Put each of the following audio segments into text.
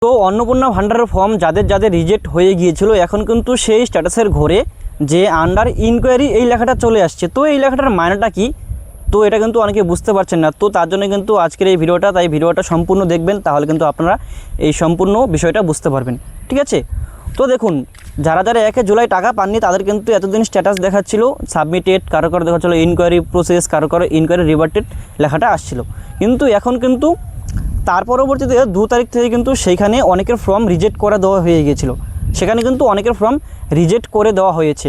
তো অন্নপূর্ণা ভান্ডারের ফর্ম যাদের যাদের রিজেক্ট হয়ে গিয়েছিল এখন কিন্তু সেই স্ট্যাটাসের ঘরে যে আন্ডার ইনকোয়ারি এই লেখাটা চলে আসছে। তো এই লেখাটার মানেটা কি, তো এটা কিন্তু অনেকে বুঝতে পারছেন না। তো তার জন্য কিন্তু আজকের এই ভিডিওটা, তাই ভিডিওটা সম্পূর্ণ দেখবেন, তাহলে কিন্তু আপনারা এই সম্পূর্ণ বিষয়টা বুঝতে পারবেন। ঠিক আছে, তো দেখুন, যারা যারা 1 জুলাই টাকা পাননি তাদের কিন্তু এতদিন স্ট্যাটাস দেখাচ্ছিল সাবমিটেড, কারো কারো দেখাচ্ছিলো ইনকোয়ারি প্রসেস, কারো কারো ইনকোয়ারি রিভার্টেড লেখাটা আসছিল। কিন্তু এখন কিন্তু তার পরবর্তীতে 2 তারিখ থেকে কিন্তু সেইখানে অনেকের ফর্ম রিজেক্ট করে দেওয়া হয়ে গিয়েছিল, সেখানে কিন্তু অনেকের ফর্ম রিজেক্ট করে দেওয়া হয়েছে।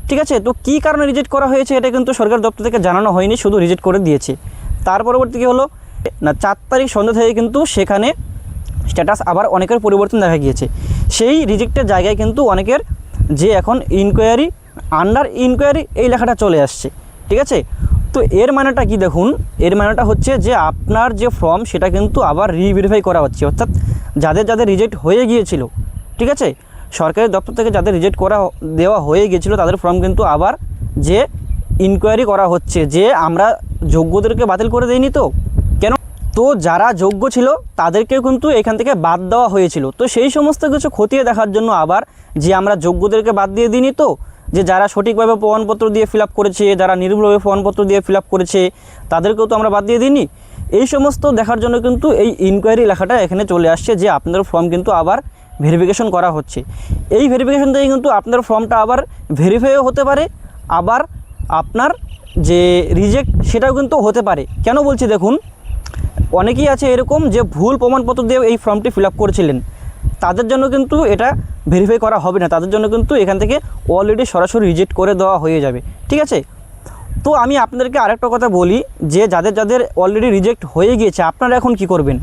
ঠিক আছে, তো কী কারণে রিজেক্ট করা হয়েছে এটা কিন্তু সরকার দপ্তর থেকে জানানো হয়নি, শুধু রিজেক্ট করে দিয়েছে। তার পরবর্তী কী হলো না, 4 তারিখ সন্ধ্যা থেকে কিন্তু সেখানে স্ট্যাটাস আবার অনেকের পরিবর্তন দেখা গিয়েছে। সেই রিজেক্টের জায়গায় কিন্তু অনেকের যে এখন ইনকোয়ারি, আন্ডার ইনকোয়ারি এই লেখাটা চলে আসছে। ঠিক আছে, তো এর মানেটা কি দেখুন, এর মানেটা হচ্ছে যে আপনার যে ফর্ম সেটা কিন্তু আবার রিভেরিফাই করা হচ্ছে, অর্থাৎ যাদের যাদের রিজেক্ট হয়ে গিয়েছিল, ঠিক আছে, সরকারি দপ্তর থেকে যাদের রিজেক্ট করা দেওয়া হয়ে গিয়েছিল তাদের ফর্ম কিন্তু আবার যে ইনকোয়ারি করা হচ্ছে যে আমরা যোগ্যদেরকে বাতিল করে দেইনি তো কেন, তো যারা যোগ্য ছিল তাদেরকেও কিন্তু এখান থেকে বাদ দেওয়া হয়েছিল। তো সেই সমস্ত কিছু খতিয়ে দেখার জন্য আবার যে আমরা যোগ্যদেরকে বাদ দিয়ে দিইনি তো, যে যারা সঠিকভাবে প্রমাণপত্র দিয়ে ফিল আপ করেছে, যারা নির্ভুলভাবে প্রমাণপত্র দিয়ে ফিল আপ করেছে তাদেরকেও তো আমরা বাদ দিয়ে দিইনি। এই সমস্ত দেখার জন্য কিন্তু এই ইনকোয়ারি লেখাটা এখানে চলে আসছে যে আপনাদের ফর্ম কিন্তু আবার ভেরিফিকেশন করা হচ্ছে। এই ভেরিফিকেশন থেকে কিন্তু আপনার ফর্মটা আবার ভেরিফাইও হতে পারে, আবার আপনার যে রিজেক্ট সেটাও কিন্তু হতে পারে। কেন বলছি দেখুন, অনেকেই আছে এরকম যে ভুল প্রমাণপত্র দিয়ে এই ফর্মটি ফিল আপ করেছিলেন, তাদের জন্য কিন্তু এটা ভেরিফাই করা হবে না, তাদের জন্য কিন্তু এখান থেকে অলরেডি সরাসরি রিজেক্ট করে দেওয়া হয়ে যাবে। ঠিক আছে, তো আমি আপনাদেরকে আরেকটা কথা বলি যে যাদের যাদের অলরেডি রিজেক্ট হয়ে গিয়েছে আপনারা এখন কি করবেন।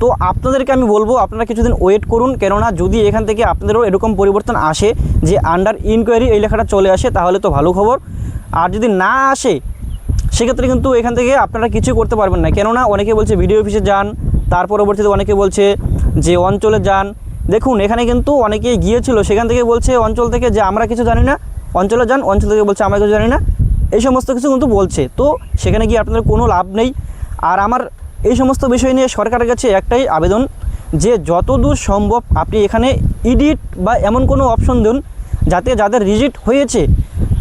তো আপনাদেরকে আমি বলবো আপনারা কিছুদিন ওয়েট করুন, কেননা যদি এখান থেকে আপনাদেরও এরকম পরিবর্তন আসে যে আন্ডার ইনকোয়ারি এই লেখাটা চলে আসে তাহলে তো ভালো খবর, আর যদি না আসে সেক্ষেত্রে কিন্তু এখান থেকে আপনারা কিছু করতে পারবেন না। কেননা অনেকে বলছে ভিডিও অফিসে যান, তার পরবর্তীতে অনেকে বলছে যে অঞ্চলে যান। দেখুন এখানে কিন্তু অনেকেই গিয়েছিল, সেখান থেকে বলছে অঞ্চল থেকে যে আমরা কিছু জানি না, অঞ্চলে যান, অঞ্চল থেকে বলছে আমরা কিছু জানি না, এই সমস্ত কিছু কিন্তু বলছে। তো সেখানে গিয়ে আপনাদের কোনো লাভ নেই। আর আমার এই সমস্ত বিষয় নিয়ে সরকারের কাছে একটাই আবেদন যে যতদূর সম্ভব আপনি এখানে এডিট বা এমন কোনো অপশন দিন যাতে যাদের রিজেক্ট হয়েছে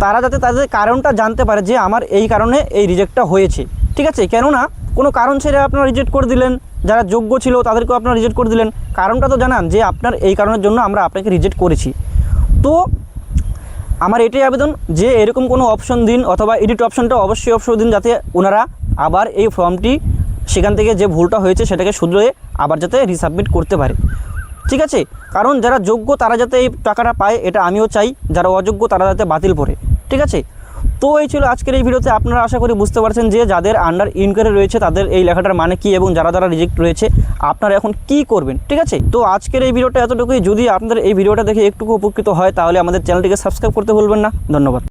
তারা যাতে তাদের কারণটা জানতে পারে যে আমার এই কারণে এই রিজেক্টটা হয়েছে। ঠিক আছে, কেননা কোনো কারণ ছেড়ে আপনারা রিজেক্ট করে দিলেন, যারা যোগ্য ছিল তাদেরকেও আপনারা রিজেক্ট করে দিলেন, কারণটা তো জানান যে আপনার এই কারণের জন্য আমরা আপনাকে রিজেক্ট করেছি। তো আমার এটাই আবেদন যে এরকম কোনো অপশন দিন, অথবা এডিট অপশনটা অবশ্যই দিন যাতে ওনারা আবার এই ফর্মটি সেখান থেকে যে ভুলটা হয়েছে সেটাকে শুধরে আবার যাতে রিসাবমিট করতে পারে। ঠিক আছে, কারণ যারা যোগ্য তারা যাতে এই টাকাটা পায় এটা আমিও চাই, যারা অযোগ্য তারা যাতে বাতিল পড়ে। ঠিক আছে, তো এই ছিল আজকের এই ভিডিওতে। আপনারা আশা করি বুঝতে পারছেন যে যাদের আন্ডার ইনকোয়ারি রয়েছে তাদের এই লেখাটার মানে কি এবং যারা যারা রিজেক্ট রয়েছে আপনারা এখন কি করবেন। ঠিক আছে, তো আজকের এই ভিডিওটা এতটুকুই। যদি আপনাদের এই ভিডিওটা দেখে একটু উপকৃত হয় তাহলে আমাদের চ্যানেলটিকে সাবস্ক্রাইব করতে ভুলবেন না। ধন্যবাদ।